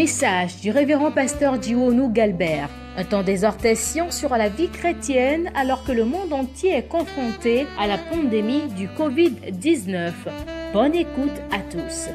message du révérend pasteur Dionou Galbert. Un temps d'exhortation sur la vie chrétienne alors que le monde entier est confronté à la pandémie du Covid-19. Bonne écoute à tous.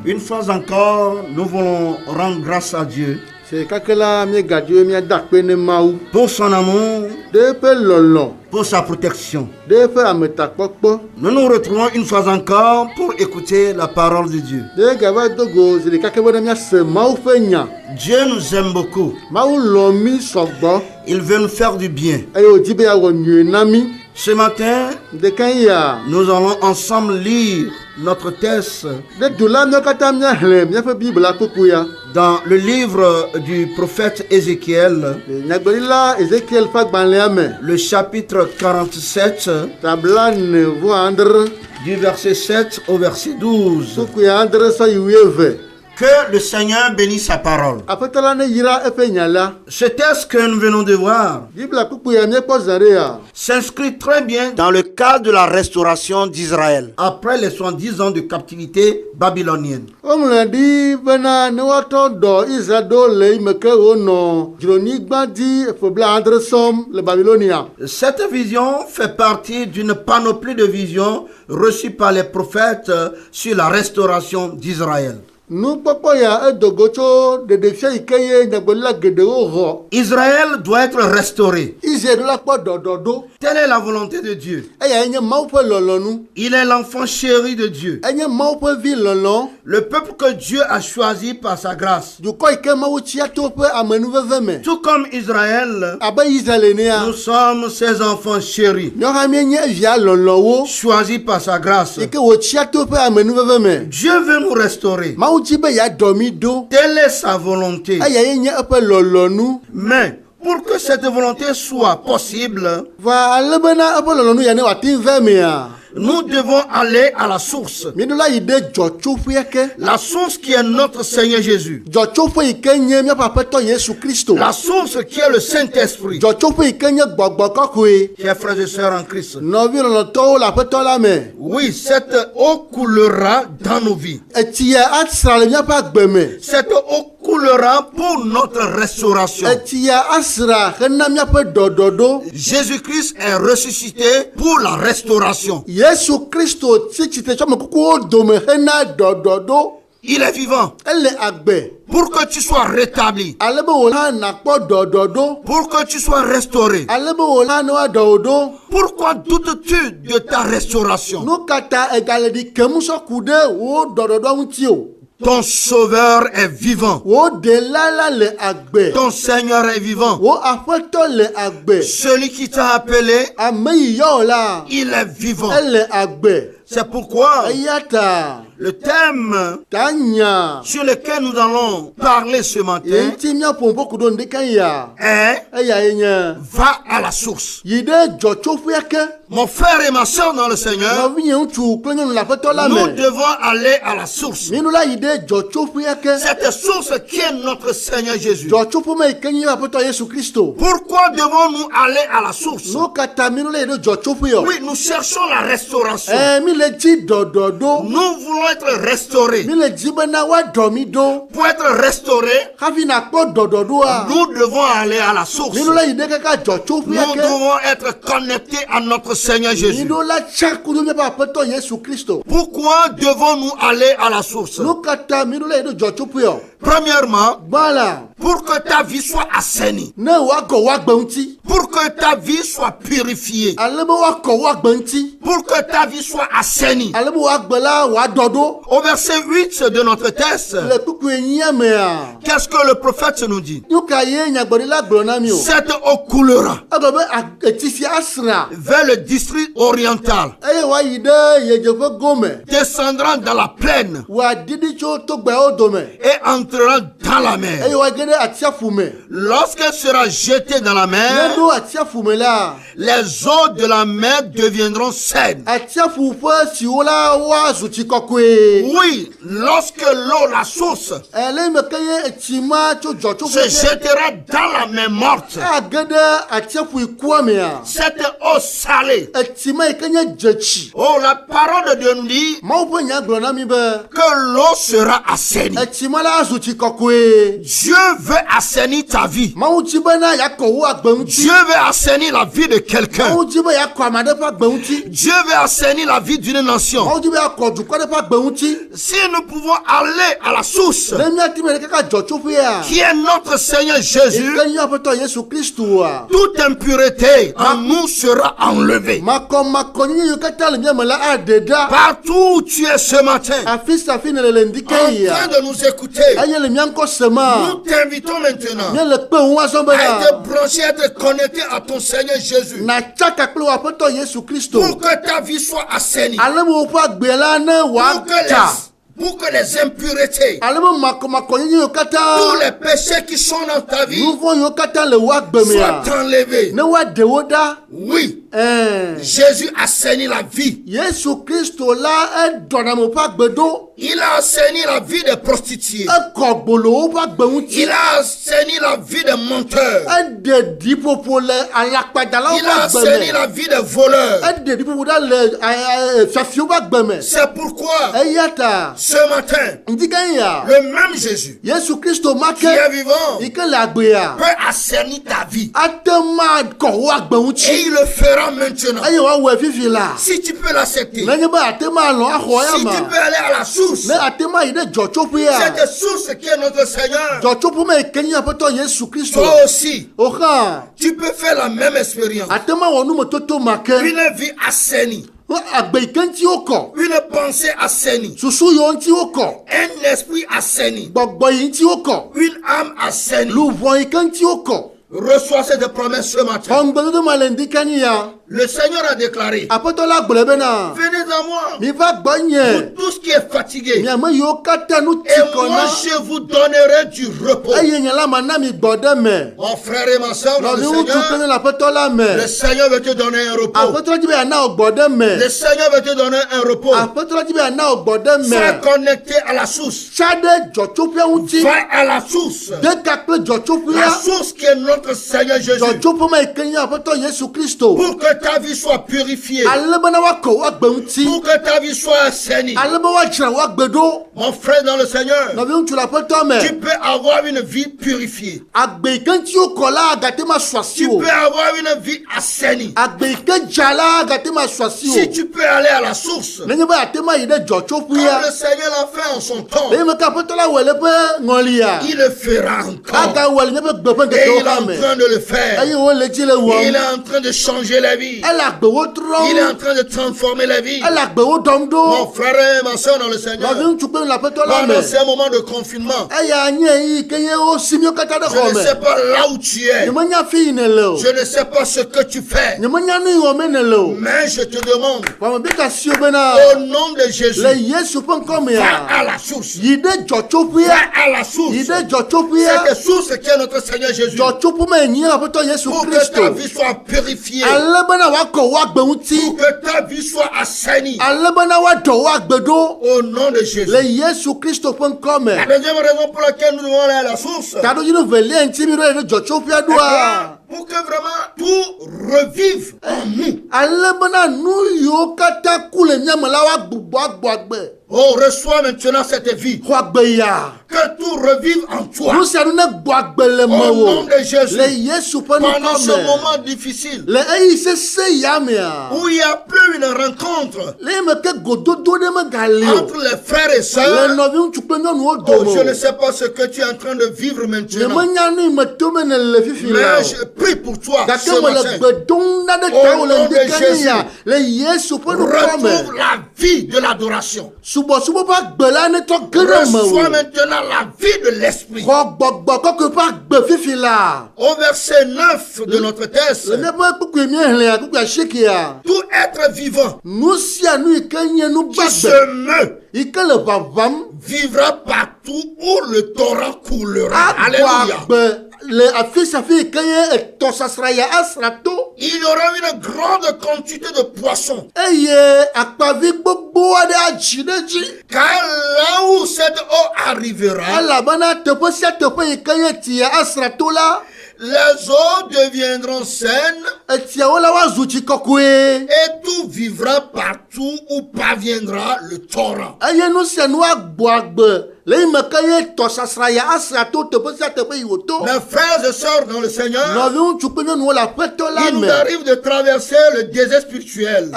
Une fois encore, nous voulons rendre grâce à Dieu pour son amour, pour sa protection. Nous nous retrouvons une fois encore pour écouter la parole de Dieu. Dieu nous aime beaucoup. Il veut nous faire du bien. Ce matin, nous allons ensemble lire notre texte dans le livre du prophète Ézéchiel, le chapitre 47, du verset 7 au verset 12. Que le Seigneur bénisse sa parole. Ce texte que nous venons de voir s'inscrit très bien dans le cadre de la restauration d'Israël après les 70 ans de captivité babylonienne. Cette vision fait partie d'une panoplie de visions reçues par les prophètes sur la restauration d'Israël. Israël doit être restauré. Telle est la volonté de Dieu. Il est l'enfant chéri de Dieu. Le peuple que Dieu a choisi par sa grâce. Tout comme Israël, nous sommes ses enfants chéris, choisis par sa grâce. Dieu veut nous restaurer. Telle est sa volonté. Mais pour que cette volonté soit possible, nous devons aller à la source. La source qui est notre Seigneur Jésus. La source qui est le Saint-Esprit. Chers frères et sœurs en Christ. Oui, cette eau coulera dans nos vies. Cette eau coulera pour notre restauration. Jésus-Christ est ressuscité pour la restauration. Il est vivant. Pour que tu sois rétabli. Pour que tu sois restauré. Pourquoi doutes-tu de ta restauration? Ton sauveur est vivant. Ton Seigneur est vivant. Celui qui t'a appelé, il est vivant. C'est pourquoi le thème sur lequel nous allons parler ce matin est va à la source. Mon frère et ma soeur dans le Seigneur, nous devons aller à la source. Cette source qui est notre Seigneur Jésus. Pourquoi devons-nous aller à la source? Oui, nous cherchons la restauration. Nous voulons être restaurés. Pour être restaurés, nous devons aller à la source. Nous devons être connectés à notre Seigneur Jésus. Pourquoi devons-nous aller à la source? Premièrement, pour que ta vie soit assainie. Pour que ta vie soit purifiée. Pour que ta vie soit assainie. Au verset 8 de notre texte, qu'est-ce que le prophète nous dit? Cette eau coulera vers le district oriental, descendra dans la plaine et entrera dans la mer. Lorsqu'elle sera jetée dans la mer, les eaux de la mer deviendront saines. Oui, lorsque l'eau, la source, se jettera dans la mer morte, cette eau salée, oh, la parole de Dieu nous dit que l'eau sera assainie. Dieu veut assainir ta vie. Dieu veut assainir la vie de quelqu'un. Dieu veut assainir la vie d'une nation. Si nous pouvons aller à la source, qui est notre Seigneur Jésus, toute impureté en nous sera enlevée. Partout où tu es ce matin, en train de nous écouter, nous t'invitons maintenant à être branché, à être connecté à ton Seigneur Jésus, pour que ta vie soit assainie, pour que les impuretés, tous les péchés qui sont dans ta vie soient enlevés. Oui, Jésus a assaini la vie. Il a assaini la vie des prostituées. Il a assaini la vie des menteurs. Il a assaini la vie des voleurs. C'est pourquoi ce matin, le même Jésus qui est vivant peut assainir ta vie. Et il le fera maintenant. Si tu peux l'accepter, si tu peux aller à la source, cette source qui est notre Seigneur, toi aussi, tu peux faire la même expérience. Une vie assainie, une pensée assainie, un esprit assaini, une âme assainie. Reçois cette promesse ce matin. Le Seigneur a déclaré, venez à moi, vous tous qui êtes fatigués, et moi je vous donnerai du repos. Mon frère et ma soeur, le Seigneur veut te donner un repos. Le Seigneur veut te donner un repos. Sois connecté à la source. Va à la source. La source qui est notre notre Seigneur Jésus. Pour que ta vie soit purifiée. Pour que ta vie soit assainie. Mon frère dans le Seigneur, tu peux avoir une vie purifiée. Tu peux avoir une vie assainie. Si tu peux aller à la source, comme le Seigneur l'a fait en son temps, il le fera encore. Et il est en train de le faire. Il est en train de changer la vie. Il est en train de transformer la vie. Mon frère et ma soeur dans le Seigneur, pendant ces moments de confinement, je ne sais pas là où tu es. Je ne sais pas ce que tu fais. Mais je te demande, au nom de Jésus, va à la source. Va à la source. Cette source qui est notre Seigneur Jésus. Pour que ta vie soit purifiée. Pour que ta vie soit assainie. Au nom de Jésus. La deuxième raison pour laquelle nous devons aller à la source, pour que vraiment tout revive en nous. Oh, reçois maintenant cette vie. Que tout revive en toi. Au nom de Jésus. Pendant ce moment difficile, où il n'y a plus une rencontre entre les frères et sœurs, oh, je ne sais pas ce que tu es en train de vivre maintenant. Mais je prie pour toi ce matin. Au nom de Jésus, retrouve la vie de l'adoration. Reçois maintenant la vie de l'esprit. Au verset 9 de notre texte, tout être vivant qui se meut vivra partout où le torrent coulera. Alléluia. Il y aura une grande quantité de poissons. Car là où cette eau arrivera, les eaux deviendront saines et tout vivra partout où parviendra le torrent. Mes frères et sœurs dans le Seigneur, il nous arrive de traverser le désert spirituel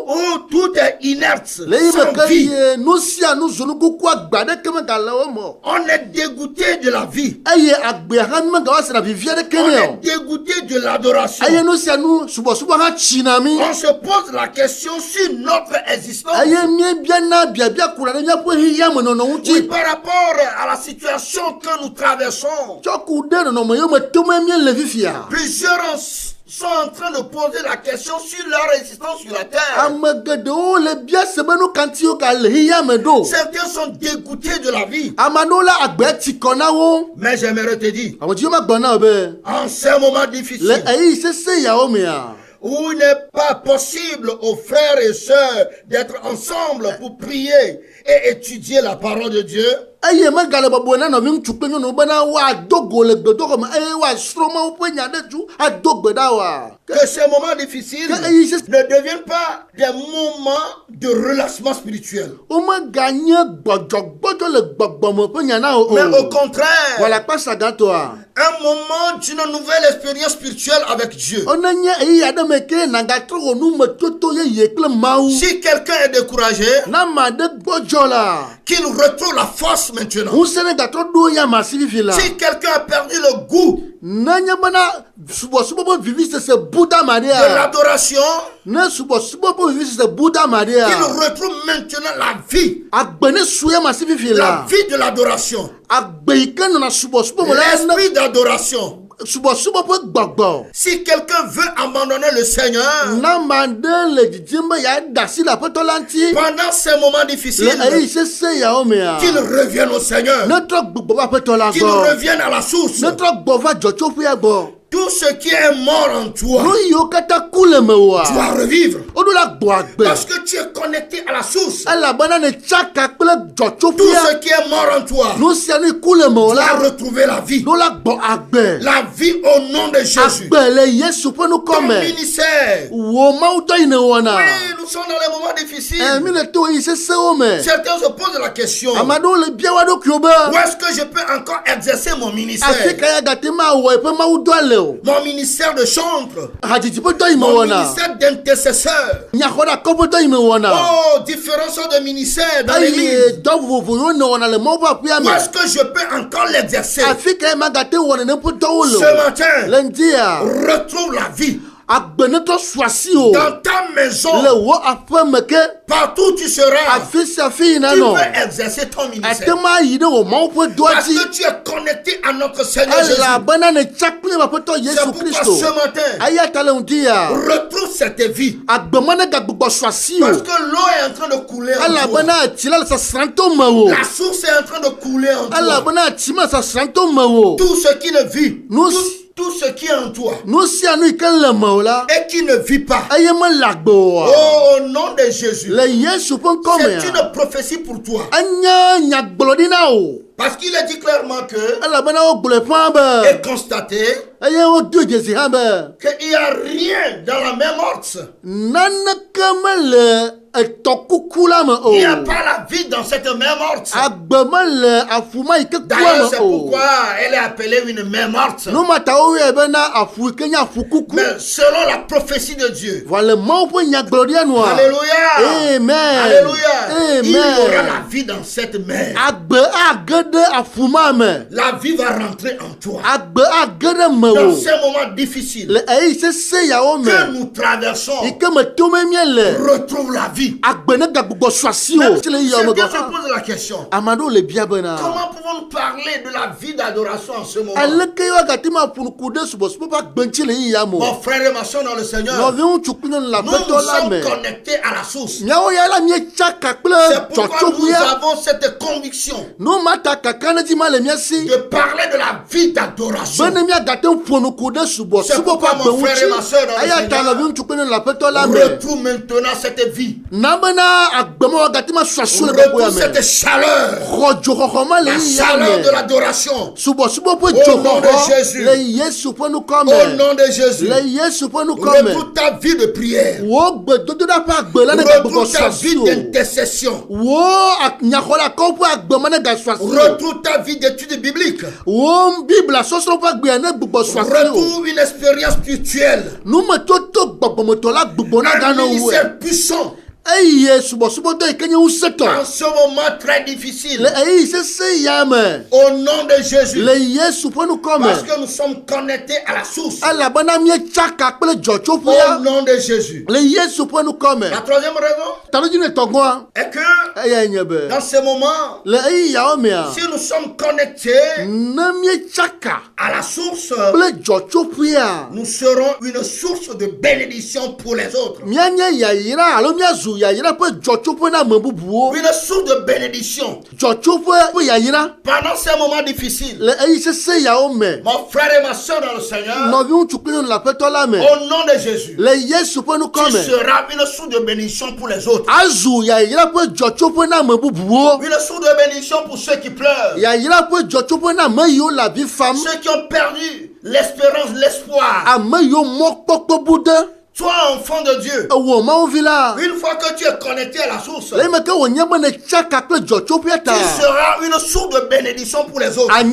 où tout est inerte, sans vie. On est dégoûté de la vie. On est dégoûté de l'adoration. On se pose la question sur notre existence. Oui, par rapport à la situation que nous traversons, plusieurs sont en train de poser la question sur leur existence sur la terre. Certains sont dégoûtés de la vie. Mais j'aimerais te dire, en ces moments difficiles, où il n'est pas possible aux frères et sœurs d'être ensemble pour prier et étudier la parole de Dieu, que ces moments difficiles ne deviennent pas des moments de relâchement spirituel. Mais au contraire, un moment d'une nouvelle expérience spirituelle avec Dieu. Si quelqu'un est découragé, qu'il retrouve la force maintenant. Si quelqu'un a perdu le goût de l'adoration, qu'il retrouve maintenant la vie. La vie de l'adoration. L'esprit d'adoration. Si quelqu'un veut abandonner le Seigneur pendant ces moments difficiles, qu'il revienne au Seigneur, qu'il revienne à la source. Tout ce qui est mort en toi doit revivre. Parce que tu es connecté à la source. Tout ce qui est mort en toi doit retrouver la vie. La vie au nom de Jésus. Ton ministère. Oui, nous sommes dans les moments difficiles. Certains se posent la question. Où est-ce que je peux encore exercer mon ministère? Mon ministère de chantre. Mon ministère d'intercesseur. Oh, différents sortes de ministères dans l'église. Où est-ce que je peux encore l'exercer? Ce matin, retrouve la vie. Dans ta maison, partout où tu seras, tu peux exercer ton ministère. Parce que tu es connecté à notre Seigneur Jésus. C'est pourquoi ce matin, retrouve cette vie. Parce que l'eau est en train de couler en toi. La source est en train de couler en toi. Tout ce qui ne vit, tout ce qui est en toi et qui ne vit pas. Oh, au nom de Jésus. C'est une prophétie pour toi. Parce qu'il a dit clairement que et constaté qu'il n'y a rien dans la mer morte. Il n'y a pas la vie dans cette mer morte. D'ailleurs, c'est pourquoi elle est appelée une mer morte. Mais selon la prophétie de Dieu. Alléluia. Amen. Alléluia. Amen. Il y aura la vie dans cette mer. La vie va rentrer en toi. Dans ces moments difficiles que nous traversons, retrouve la vie. Certains se posent la question. Comment pouvons-nous parler de la vie d'adoration en ce moment? Mon frère et ma soeur dans le Seigneur, nous sommes connectés à la source. C'est pourquoi nous avons cette conviction de parler de la vie d'adoration. C'est pourquoi mon frère et ma soeur dans le Seigneur, retrouve maintenant cette vie. Retrouve cette chaleur. La chaleur de l'adoration. Au nom de Jésus. Au nom de Jésus. Retrouve ta vie de prière. Retrouve ta vie d'intercession. Retrouve ta vie d'étude biblique. Retrouve une expérience spirituelle. Un ministère puissant. En ce moment très difficile, au nom de Jésus, parce que nous sommes connectés à la source, au nom de Jésus. La troisième raison est que dans ce moment, si nous sommes connectés à la source, nous serons une source de bénédiction pour les autres. Une source de bénédiction pendant ces moments difficiles. Mon frère et ma soeur dans le Seigneur, au nom de Jésus, tu seras une source de bénédiction pour les autres. Une source de bénédiction pour ceux qui pleurent, ceux qui ont perdu l'espérance, l'espoir. Toi, enfant de Dieu, une fois que tu es connecté à la source, tu seras une source de bénédiction pour les autres. Une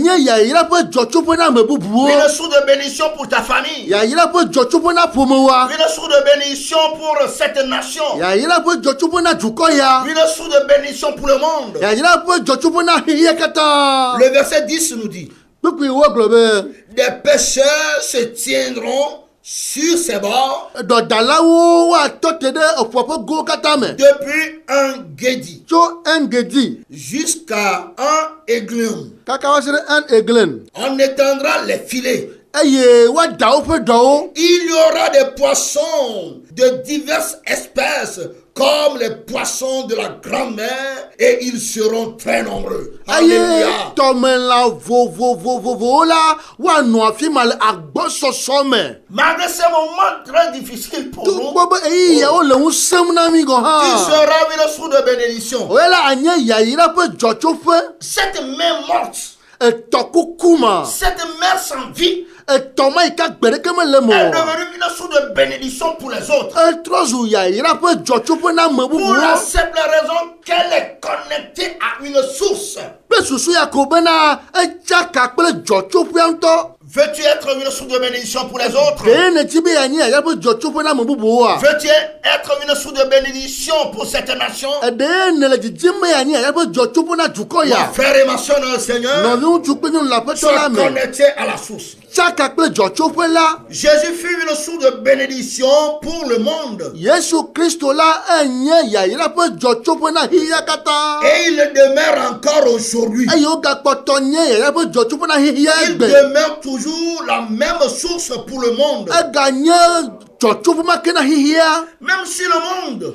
source de bénédiction pour ta famille. Une source de bénédiction pour cette nation. Une source de bénédiction pour le monde. Le verset 10 nous dit: des pécheurs se tiendront sur ses bords depuis un guédi jusqu'à un aiglon. On étendra les filets. Il y aura des poissons de diverses espèces comme les poissons de la grande mer et ils seront très nombreux. Alléluia. Malgré ces moments très difficiles pour nous, tu seras une source de bénédiction. Cette main morte, cette mère sans vie, elle est devenue une source de bénédiction pour les autres. Pour la simple raison qu'elle est connectée à une source. Veux-tu être une source de bénédiction pour les autres? Veux-tu être une source de bénédiction pour cette nation? Mon frère et ma soeur dans le Seigneur, sois connecté à la source. Jésus fut une source de bénédiction pour le monde. Et il demeure encore aujourd'hui. Il demeure toujours la même source pour le monde. Même si le monde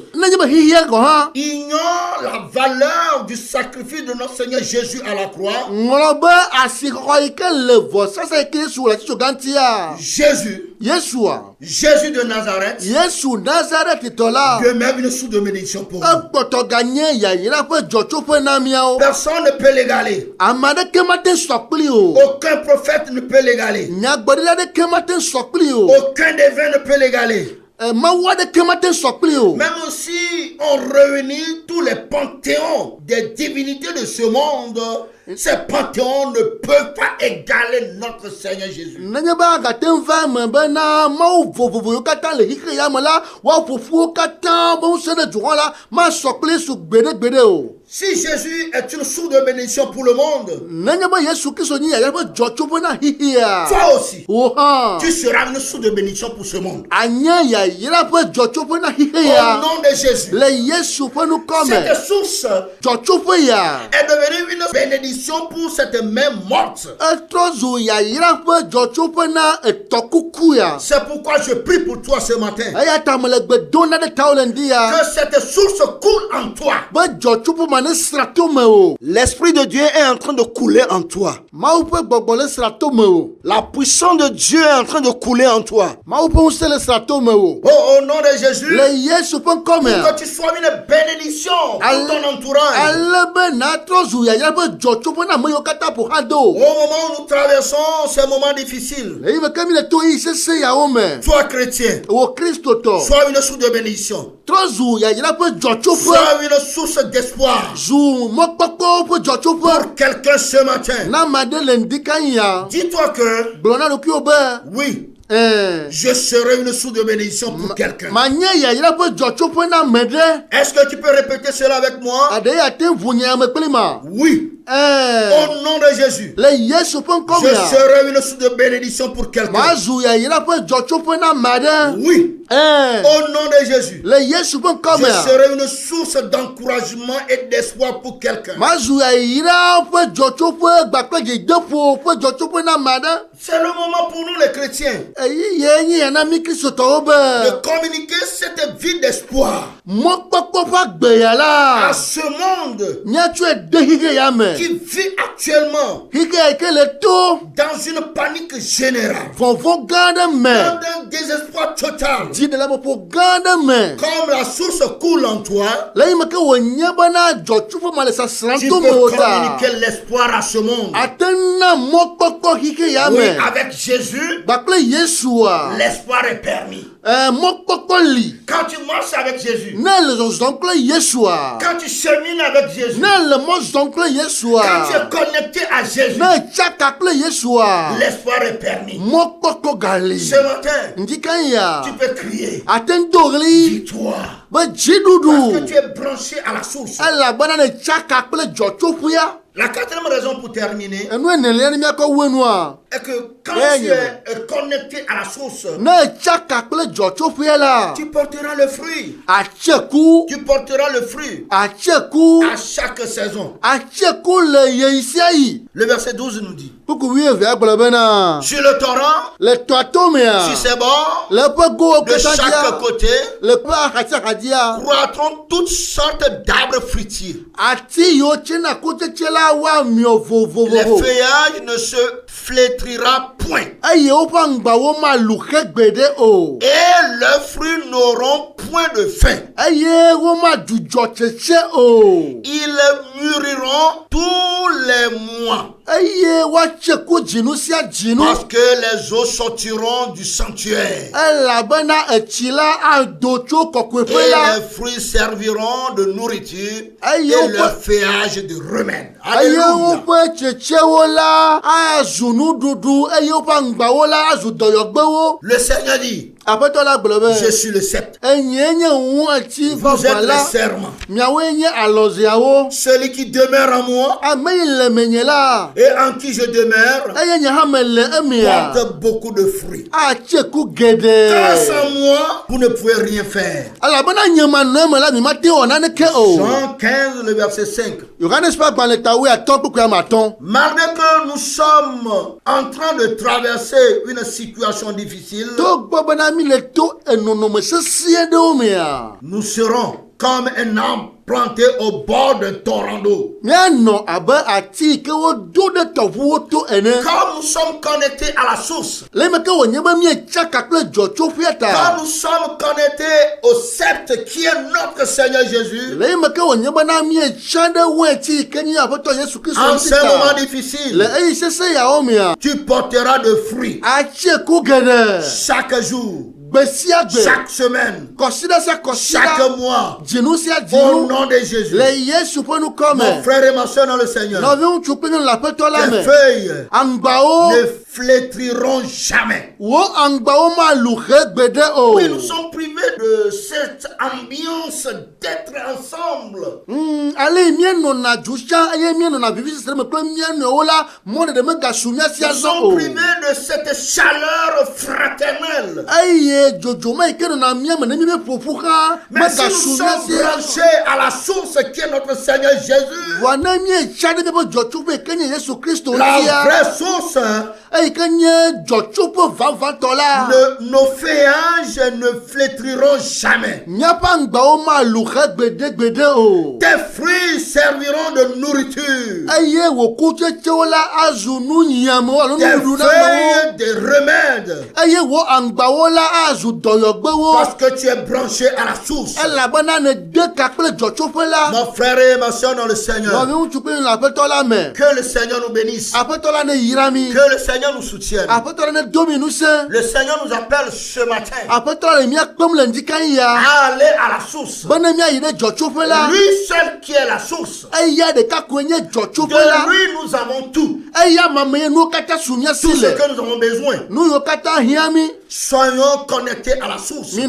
ignore la valeur du sacrifice de notre Seigneur Jésus à la croix, Jésus de Nazareth demeure une source de bénédiction pour nous. Personne ne peut l'égaler. Aucun prophète ne peut l'égaler. Aucun devin ne peut l'égaler. Même si on réunit tous les panthéons des divinités de ce monde, ces panthéons ne peuvent pas égaler notre Seigneur Jésus. Si Jésus est une source de bénédiction pour le monde, toi aussi, tu seras une source de bénédiction pour ce monde. Au nom de Jésus, cette source est devenue une bénédiction pour cette main morte. C'est pourquoi je prie pour toi ce matin, que cette source coule en toi. L'Esprit de Dieu est en train de couler en toi. La puissance de Dieu est en train de couler en toi. Au nom de Jésus, pour que tu sois une bénédiction pour ton entourage. Au moment où nous traversons ces moments difficiles, sois chrétien, sois une source de bénédiction, sois une source d'espoir pour quelqu'un ce matin. Dis-toi que oui, je serai une source de bénédiction pour quelqu'un. Est-ce que tu peux répéter cela avec moi? Oui. Au nom de Jésus, je serai une source de bénédiction pour quelqu'un. Oui. Au nom de Jésus, je serai une source d'encouragement et d'espoir pour quelqu'un. C'est le moment pour nous les chrétiens de communiquer cette vie d'espoir à ce monde qui vit actuellement dans une panique générale, dans un désespoir total. Comme la source coule en toi, tu peux communiquer l'espoir à ce monde. Oui, avec Jésus, l'espoir est permis. Quand tu marches avec Jésus, quand tu chemines avec Jésus, quand tu es connecté à Jésus, l'espoir est permis. Ce matin, tu peux crier victoire, parce que tu es branché à la source. La quatrième raison pour terminer est que quand tu es connecté à la source, tu porteras le fruit. Tu porteras le fruit à chaque saison. Le verset 12 nous dit: sur le torrent, sur ses bords, de chaque côté, croîtront toutes sortes d'arbres fruitiers. Les feuillages ne se flétrira point. Et leurs fruits n'auront point de fin. Ils mûriront tous les mois. Parce que les eaux sortiront du sanctuaire. Et les fruits serviront de nourriture et leur feuillage de remède. Alléluia. Le Seigneur dit: je suis le sceptre. Vous êtes les serments. Celui qui demeure en moi et en qui je demeure porte beaucoup de fruits. Car sans moi, vous ne pouvez rien faire. Jean 15, le verset 5. Malgré que nous sommes en train de traverser une situation difficile, nous serons comme un arbre planté au bord d'un torrent d'eau. Comme nous sommes connectés à la source, comme nous sommes connectés au sceptre qui est notre Seigneur Jésus, en ce moment difficile, tu porteras de fruits chaque jour, chaque semaine, chaque mois, au nom de Jésus. Mon frère et ma soeur dans le Seigneur, les feuilles ne flétriront jamais. Oui, nous sommes privés de cette ambiance d'être ensemble. Nous sommes privés de cette chaleur fraternelle. Mais si nous sommes branchés à la source qui est notre Seigneur Jésus, la vraie source, nos feuillages ne flétriront jamais. Tes fruits serviront de nourriture. Tes feuilles de remède. Parce que tu es branché à la source. Mon frère et ma soeur dans le Seigneur, que le Seigneur nous bénisse, que le Seigneur nous soutienne. Le Seigneur nous appelle ce matin à aller à la source. Lui seul qui est la source. De lui nous avons tout. Tout ce que nous avons besoin. Soyons connectés à la source. Si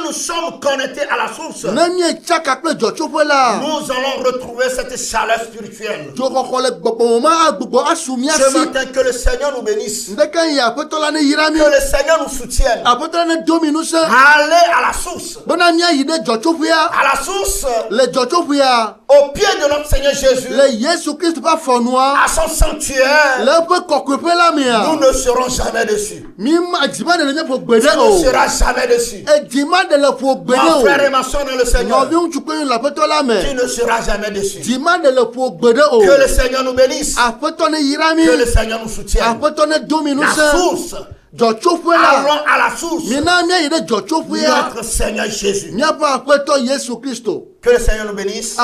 nous sommes connectés à la source, nous allons retrouver cette chaleur spirituelle. Ce matin, que le Seigneur nous bénisse. Que le Seigneur nous soutienne. Allez à la source. À la source. Au pied de notre Seigneur Jésus. À son sanctuaire. Nous ne serons jamais dessus. Tu ne seras jamais dessus. Mon frère et ma soeur dans le Seigneur, tu ne seras jamais dessus. Que le Seigneur nous bénisse. Que le Seigneur nous soutienne. La source. Allons à la source. Notre Seigneur Jésus. Que le Seigneur nous bénisse.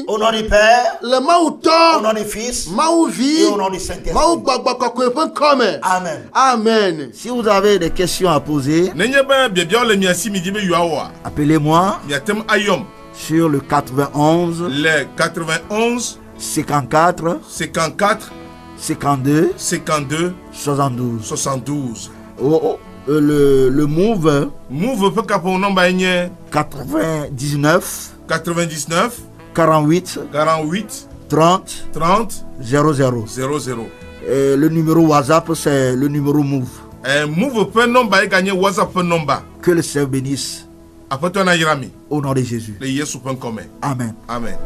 Au nom du Père, au nom du Fils, et au nom du Saint-Esprit. Amen. Amen. Si vous avez des questions à poser, appelez-moi sur le 91 54 52 72. Le Move 99 48 30 00. Et le numéro WhatsApp, c'est le numéro Move. Move peut number et gagner WhatsApp peut number. Que le Seigneur bénisse. Après, tu as au nom de Jésus. Amen. Amen.